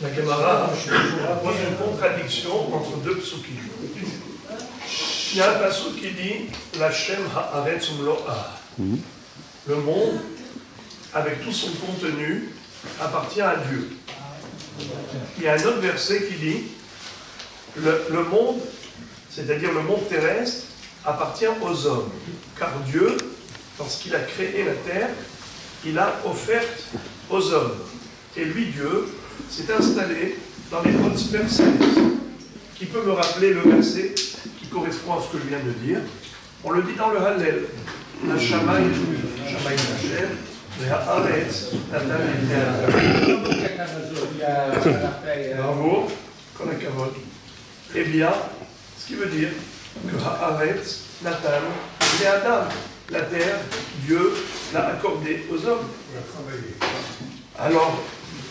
La Gemara pose une contradiction entre deux psukim. Il y a un pasuk qui dit L'Hashem ha'aretz umlo'ah. Le monde, avec tout son contenu, appartient à Dieu. Il y a un autre verset qui dit le monde, c'est-à-dire le monde terrestre, appartient aux hommes. Car Dieu, lorsqu'il a créé la terre, il a offerte aux hommes. Et lui, Dieu, s'est installé dans les hautes sphères célestes. Qui peut me rappeler le verset qui correspond à ce que je viens de dire? On le dit dans le Hallel. Hashamay, Hashamay Hashem, Ve'haaretz, Natan E'Adam. Bravo, qu'on a kavod. Eh bien, ce qui veut dire que Haaretz, Natan E'Adam, la terre, Dieu l'a accordée aux hommes. Alors,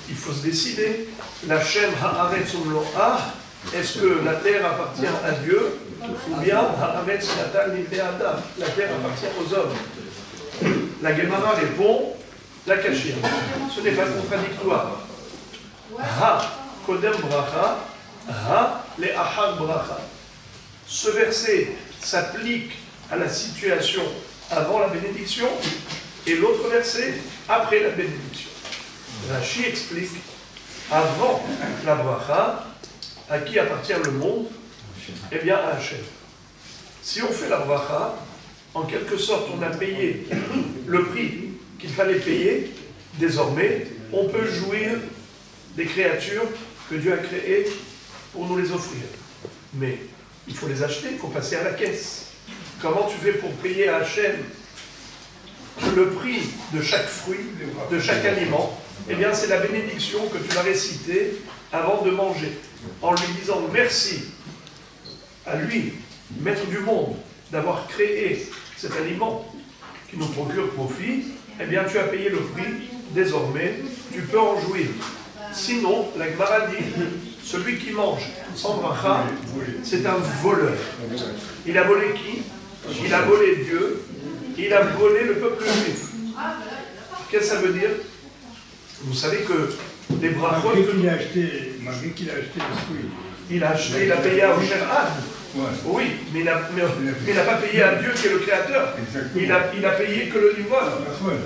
il faut se décider. L'Hashem Haaretz Umlo'ah, est-ce que la terre appartient à Dieu ou bien Haaretz Natan E'Adam, la terre appartient aux hommes? La Gemara répond la Kashia. Ce n'est pas contradictoire. Ha Kodem Bracha, Ha Le'achar Bracha. Ce verset s'applique à la situation avant la bénédiction et l'autre verset après la bénédiction. Rashi explique avant la bracha, à qui appartient le monde? Eh bien à Hachem. Si on fait la bracha, en quelque sorte on a payé le prix qu'il fallait payer. Désormais, on peut jouir des créatures que Dieu a créées pour nous les offrir. Mais il faut les acheter, il faut passer à la caisse. Comment tu fais pour payer à Hachem le prix de chaque fruit, de chaque aliment? Eh bien, c'est la bénédiction que tu vas réciter avant de manger, en lui disant merci à lui, maître du monde, d'avoir créé cet aliment qui nous procure profit. Eh bien, tu as payé le prix, désormais, tu peux en jouir. Sinon, la Gemara dit, celui qui mange sans bracha, c'est un voleur. Il a volé qui? Il a volé Dieu, il a volé le peuple juif. Qu'est-ce que ça veut dire? Vous savez que les brachot... Malgré qu'il a acheté le fruit. Il a acheté, il a payé à Osher Ad. Ouais. Oui, mais il n'a pas payé à Dieu qui est le créateur. Il a payé que le livreur.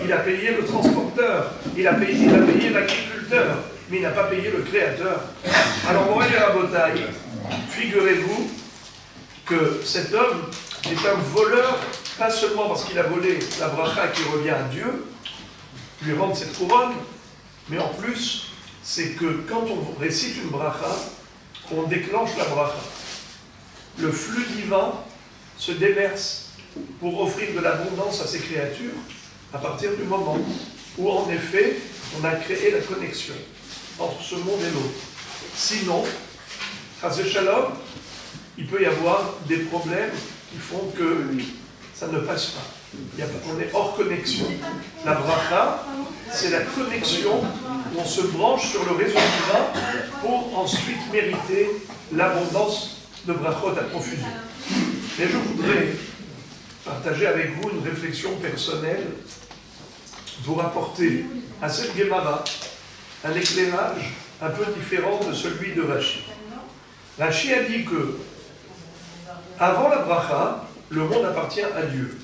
Il a payé le transporteur. Il a payé l'agriculteur. Mais il n'a pas payé le créateur. Alors, voyez la bataille. Figurez-vous que cet homme est un voleur, pas seulement parce qu'il a volé la bracha qui revient à Dieu, lui rendre cette couronne, mais en plus, c'est que quand on récite une bracha, on déclenche la bracha. Le flux divin se déverse pour offrir de l'abondance à ces créatures à partir du moment où, en effet, on a créé la connexion entre ce monde et l'autre. Sinon, Chazé Shalom, il peut y avoir des problèmes qui font que ça ne passe pas. On est hors connexion. La bracha, c'est la connexion où on se branche sur le réseau divin pour ensuite mériter l'abondance de brachot à profusion. Mais je voudrais partager avec vous une réflexion personnelle pour apporter à cette Gemara un éclairage un peu différent de celui de Rashi. Rashi a dit que avant la bracha, le monde appartient à Dieu.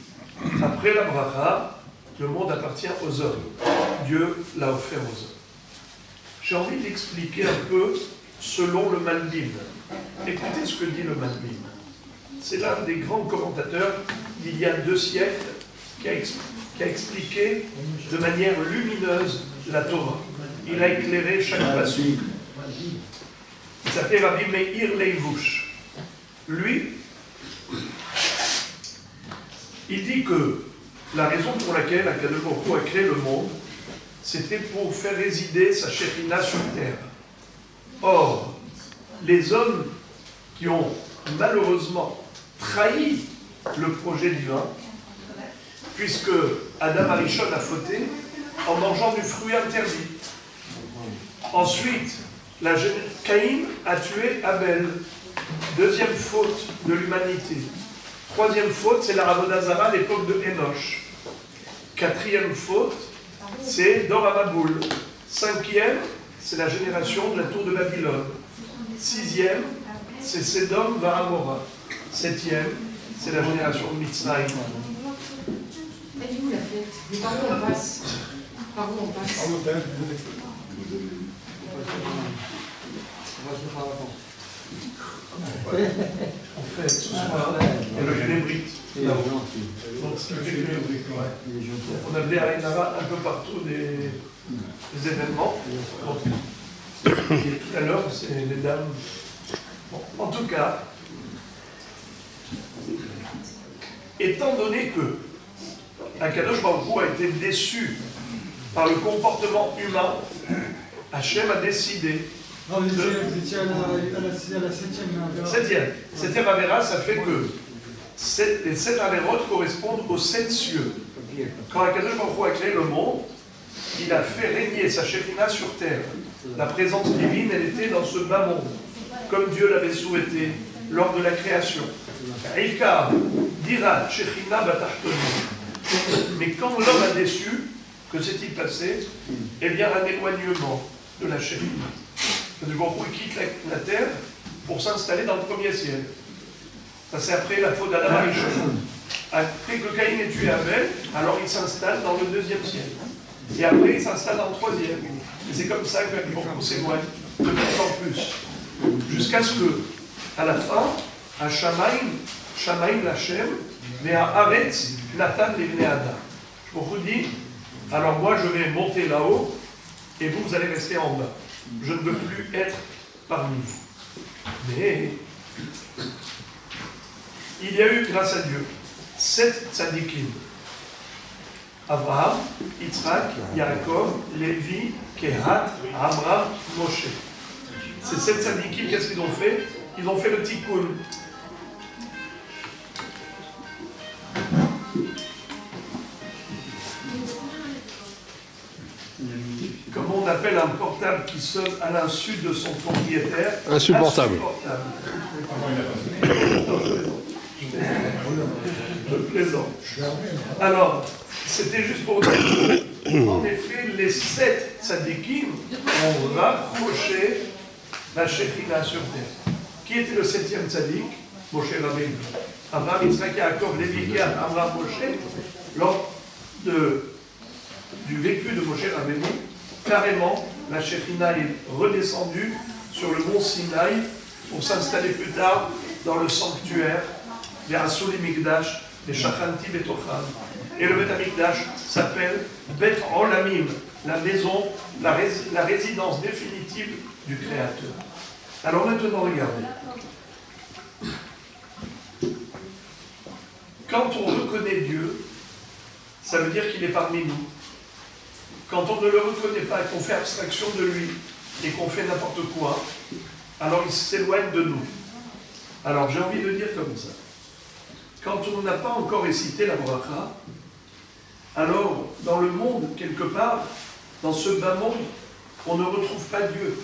Après la bracha, le monde appartient aux hommes. Dieu l'a offert aux hommes. J'ai envie d'expliquer un peu selon le Malbim. Écoutez ce que dit le Malbim. C'est l'un des grands commentateurs d'il y a 2 siècles qui a expliqué de manière lumineuse la Torah. Il a éclairé chaque pasuk. Il s'appelait Rabbi Meir Leivush. Lui, il dit que la raison pour laquelle Akadosh Baruch Hu a créé le monde, c'était pour faire résider sa Shekhinah sur terre. Or, les hommes qui ont malheureusement trahi le projet divin, puisque Adam Arishon a fauté en mangeant du fruit interdit. Ensuite, Caïn a tué Abel. 2e faute de l'humanité. 3e faute, c'est la Avodah Zara à l'époque de Enoch. 4e faute, c'est Dor HaMabul. 5e, c'est la génération de la tour de Babylone. 6e, c'est Sédom Vahamora. 7e, c'est la génération de Mitzrayim. Elle est où la fête? Mais par où on passe? Par où on passe? En fait, ce soir, il y a le Génébrite. On a des Aïnara un peu partout des événements. Et tout à l'heure, c'est les dames. Bon, en tout cas, étant donné que Akadosh Baruch Hu a été déçu par le comportement humain, Hachem a décidé. Non, vous étiez à la 7e. 7e Avéra, ça fait que les 7 Avérotes correspondent aux 7 cieux. Quand Akadosh Baruch Hu a créé le monde, il a fait régner sa Shekhinah sur terre. La présence divine, elle était dans ce bas monde, comme Dieu l'avait souhaité lors de la création. Ika dira Shekhinah batachtonim. Mais quand l'homme a déçu, que s'est-il passé? Eh bien, un éloignement de la Shekhinah. Le Baruch Hu quitte la terre pour s'installer dans le premier ciel. Ça c'est après la faute d'Adam Arishon. Après que Caïn ait tué Abel, alors il s'installe dans le deuxième ciel. Et après il s'installe dans le troisième. Et c'est comme ça que le Baruch Hu s'éloigne de plus en plus. Jusqu'à ce que, à la fin, à Shamaim Lachem, mais à Aretz, Nathan les Adam. Je vous dis, alors moi je vais monter là-haut, et vous allez rester en bas. Je ne veux plus être parmi vous. Mais il y a eu, grâce à Dieu, 7 tzadikim. Abraham, Yitzhak, Yaakov, Lévi, Kehat, Amram, Moshe. Ces 7 tzadikim, qu'est-ce qu'ils ont fait? Ils ont fait le tikkun. Comment on appelle un portable qui sonne à l'insu de son propriétaire? Insupportable. Je plaisante. Alors, c'était juste pour dire en effet, les 7 tzadikim ont rapproché la Shekhinah sur terre. Qui était le 7e tzadik? Moshe Rabbeinu. Abraham, Yitzhak, Yaakov, Lévi, Kehat, Amram, Moshe. Lors du vécu de Moshe Rabbeinu, carrément, la Shekhinah est redescendue sur le mont Sinaï pour s'installer plus tard dans le sanctuaire, vers Asuli Mikdash, les Shachanti Betocham. Et le Bet Amikdash s'appelle Bet Olamim, la maison, la résidence définitive du Créateur. Alors maintenant, regardez. Quand on reconnaît Dieu, ça veut dire qu'il est parmi nous. Quand on ne le reconnaît pas et qu'on fait abstraction de lui et qu'on fait n'importe quoi, alors il s'éloigne de nous. Alors j'ai envie de dire comme ça. Quand on n'a pas encore récité la bracha, alors dans le monde, quelque part, dans ce bas monde, on ne retrouve pas Dieu.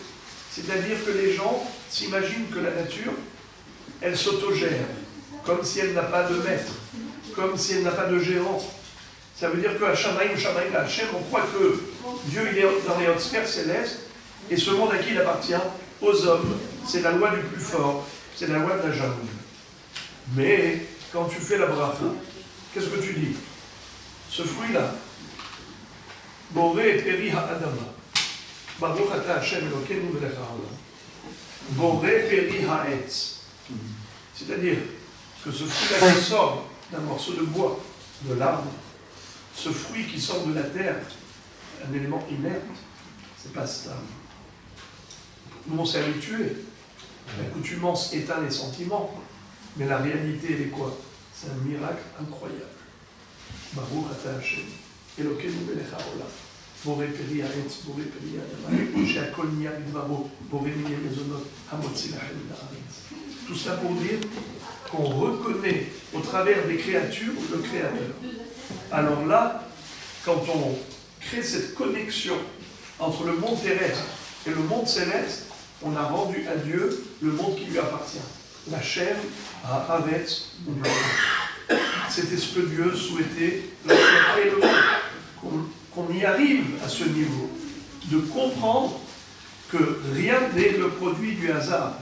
C'est-à-dire que les gens s'imaginent que la nature, elle s'autogère, comme si elle n'a pas de maître, comme si elle n'a pas de gérant. Ça veut dire qu'à Shamaim, Hachem, on croit que Dieu il est dans les hautes sphères célestes, et ce monde à qui il appartient? Aux hommes. C'est la loi du plus fort, c'est la loi de la jungle. Mais quand tu fais la bracha, qu'est-ce que tu dis? Ce fruit-là, Boré peri ha'adama, Baruch ata Hashem Elokeinu melech ha'olam, Boré peri ha'etz. C'est-à-dire que ce fruit-là qui sort d'un morceau de bois, de l'arbre, ce fruit qui sort de la terre, un élément inerte, c'est pas stable. Nous, on s'est habitué. L'accoutumance éteint les sentiments. Mais la réalité, elle est quoi? C'est un miracle incroyable. Baruch ata Hashem, Elokeinu melech ha'olam, Boré peri ha'etz, Boré peri ha'adama, she'akol niya bidvaro, Boré niya mezonot, hamotzi lachem ha'aretz. Tout cela pour dire qu'on reconnaît au travers des créatures le Créateur. Alors là, quand on crée cette connexion entre le monde terrestre et le monde céleste, on a rendu à Dieu le monde qui lui appartient. La chair à Aretz. C'était ce que Dieu souhaitait lorsqu'il a créé le monde. Qu'on y arrive à ce niveau, de comprendre que rien n'est le produit du hasard.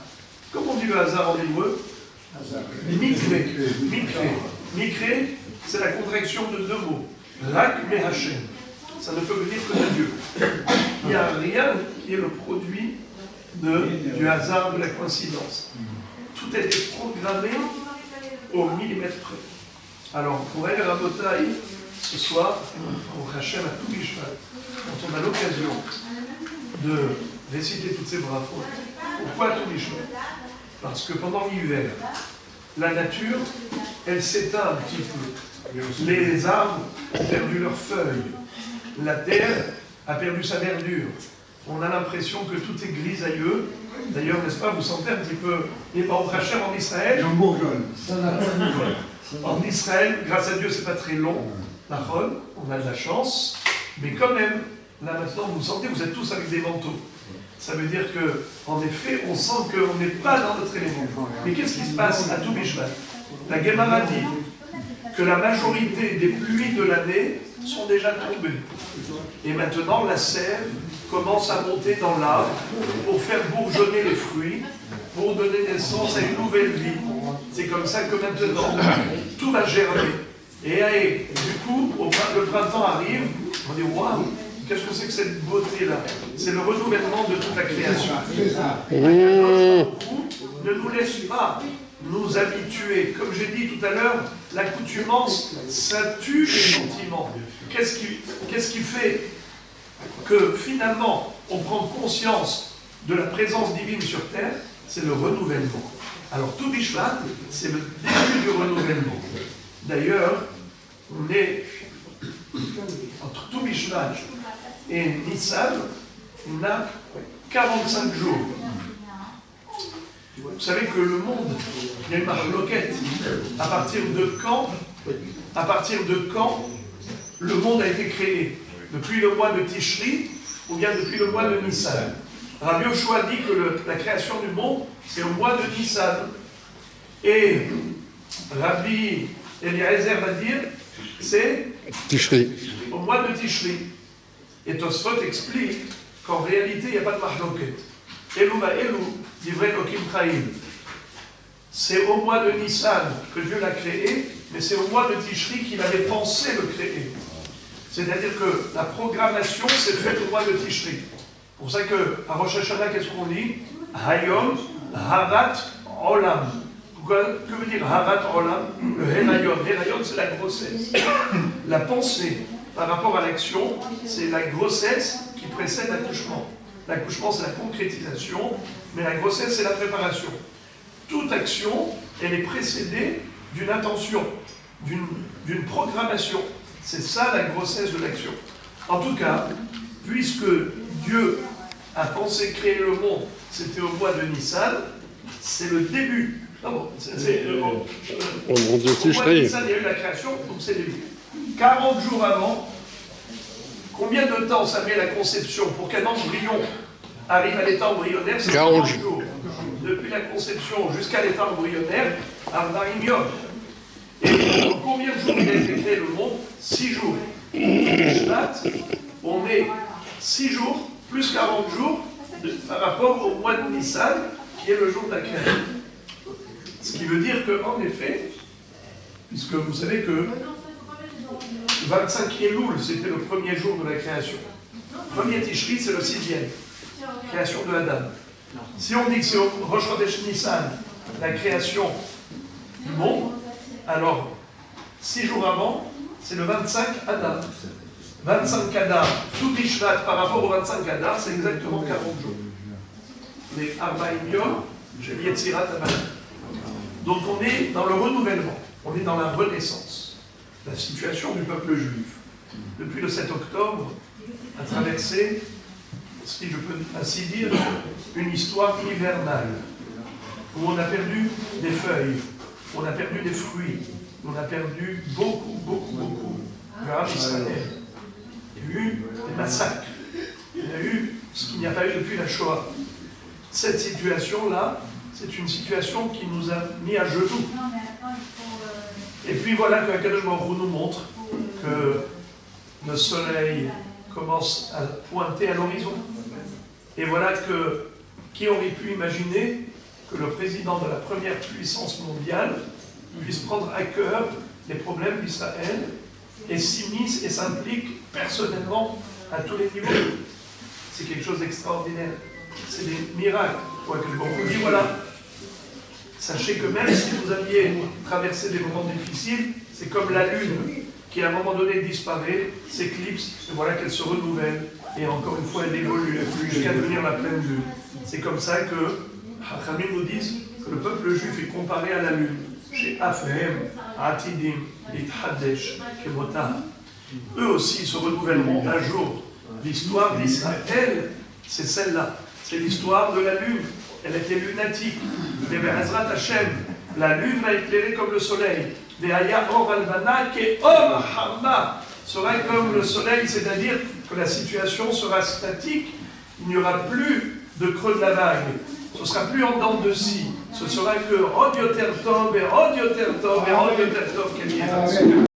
Comment on dit le hasard en hébreu? Mikre. Mikre, c'est la contraction de deux mots. Rak me Hashem. Ça ne peut venir que de Dieu. Il n'y a rien qui est le produit du hasard, de la coïncidence. Tout a été programmé au millimètre près. Alors, pour El Rabotai, ce soir, pour Hachem à tout Bishvat, quand on a l'occasion de réciter toutes ces brachot, pourquoi tout Bishvat? Parce que pendant l'hiver, la nature, elle s'éteint un petit peu. Les arbres ont perdu leurs feuilles. La terre a perdu sa verdure. On a l'impression que tout est grisailleux. D'ailleurs, n'est-ce pas, vous sentez un petit peu les Baruch Hashem en Israël. En Israël, grâce à Dieu, c'est pas très long. On a de la chance. Mais quand même, là maintenant, vous sentez, vous êtes tous avec des manteaux. Ça veut dire que, en effet, on sent qu'on n'est pas dans notre élément. Mais qu'est-ce qui se passe à tout Bishvat? La Gemara dit que la majorité des pluies de l'année sont déjà tombées. Et maintenant, la sève commence à monter dans l'arbre pour faire bourgeonner les fruits, pour donner naissance à une nouvelle vie. C'est comme ça que maintenant, tout va germer. Et du coup, le printemps arrive, on dit waouh, qu'est-ce que c'est que cette beauté-là? C'est le renouvellement de toute la création. Ne nous laisse pas nous habituer. Comme j'ai dit tout à l'heure, l'accoutumance, ça tue les sentiments. Qu'est-ce qui fait que finalement, on prend conscience de la présence divine sur terre? C'est le renouvellement. Alors, tout Bishvat, c'est le début du renouvellement. D'ailleurs, on est entre tout Bishvat et Nissan, on a 45 jours. Vous savez que le monde, il y a une marloquette. À partir de quand le monde a été créé? Depuis le mois de Tishri ou bien depuis le mois de Nissan? Rabbi Yoshua dit que la création du monde, c'est au mois de Nissan. Et Rabbi Eliezer va dire, c'est Tishri. Au mois de Tishri. Et Tosfot explique qu'en réalité, il n'y a pas de marloquette. Elou va Elou, divrei Lokim Chaim. C'est au mois de Nissan que Dieu l'a créé, mais c'est au mois de Tishri qu'il avait pensé le créer. C'est-à-dire que la programmation s'est faite au mois de Tishri. C'est pour ça qu'à Rosh Hashanah, qu'est-ce qu'on dit? Hayom, Havat, Olam. Que veut dire Havat Olam? Le Herayon. Herayon, c'est la grossesse. La pensée par rapport à l'action, c'est la grossesse qui précède l'accouchement. L'accouchement, c'est la concrétisation, mais la grossesse, c'est la préparation. Toute action, elle est précédée d'une intention, d'une programmation. C'est ça la grossesse de l'action. En tout cas, puisque Dieu a pensé créer le monde, c'était au mois de Nissan, c'est le début. Au mois de Nissan, il y a eu la création, donc c'est le début. 40 jours avant, combien de temps ça met la conception pour qu'un embryon arrive à l'état embryonnaire? C'est 40 jours. Depuis la conception jusqu'à l'état embryonnaire, Arbaïm Yom. Et combien de jours il a été créé le monde? 6 jours. On met 6 jours plus 40 jours par rapport au mois de Nissan, qui est le jour de la création. Ce qui veut dire qu'en effet, puisque vous savez que 25 Elul, c'était le premier jour de la création. Premier Tishri, c'est le 6e. Création de Adam. Si on dit que c'est au Rosh Chodesh Nissan, la création du monde, alors 6 jours avant, c'est le 25 Adar. 25 Adar, tout Bishvat par rapport au 25 Adar, c'est exactement 40 jours. Les Arbaïm Yom, j'ai dit Yetzirat Abad. Donc on est dans le renouvellement, on est dans la renaissance. La situation du peuple juif, depuis le 7 octobre, a traversé, si je peux ainsi dire, une histoire hivernale, où on a perdu des feuilles, on a perdu des fruits, on a perdu beaucoup de Ham Israël. Il y a eu des massacres, il y a eu ce qu'il n'y a pas eu depuis la Shoah. Cette situation-là, c'est une situation qui nous a mis à genoux. Et puis voilà que Akadosh Baruch Hu nous montre que le soleil commence à pointer à l'horizon. Et voilà que, qui aurait pu imaginer que le président de la première puissance mondiale puisse prendre à cœur les problèmes d'Israël et s'immisce et s'implique personnellement à tous les niveaux. C'est quelque chose d'extraordinaire. C'est des miracles. Bon, vous dit, voilà, sachez que même si vous aviez traversé des moments difficiles, c'est comme la lune qui à un moment donné disparaît, s'éclipse, et voilà qu'elle se renouvelle, et encore une fois elle évolue jusqu'à devenir la pleine lune. C'est comme ça que Hachamim nous disent que le peuple juif est comparé à la lune. Chez Afhem, Atidim, Ithadesh, Kemota. Eux aussi se renouvelleront un jour. L'histoire d'Israël, c'est celle-là. C'est l'histoire de la lune. Elle était lunatique. Mais Be'ezrat Hashem, la lune va éclairer comme le soleil. Ve'aya or alvana ke or harma sera comme le soleil, c'est-à-dire que la situation sera statique. Il n'y aura plus de creux de la vague. Ce ne sera plus en dents de scie. Ce sera que Od Yoter Tov et Od Yoter Tov et Od Yoter Tov.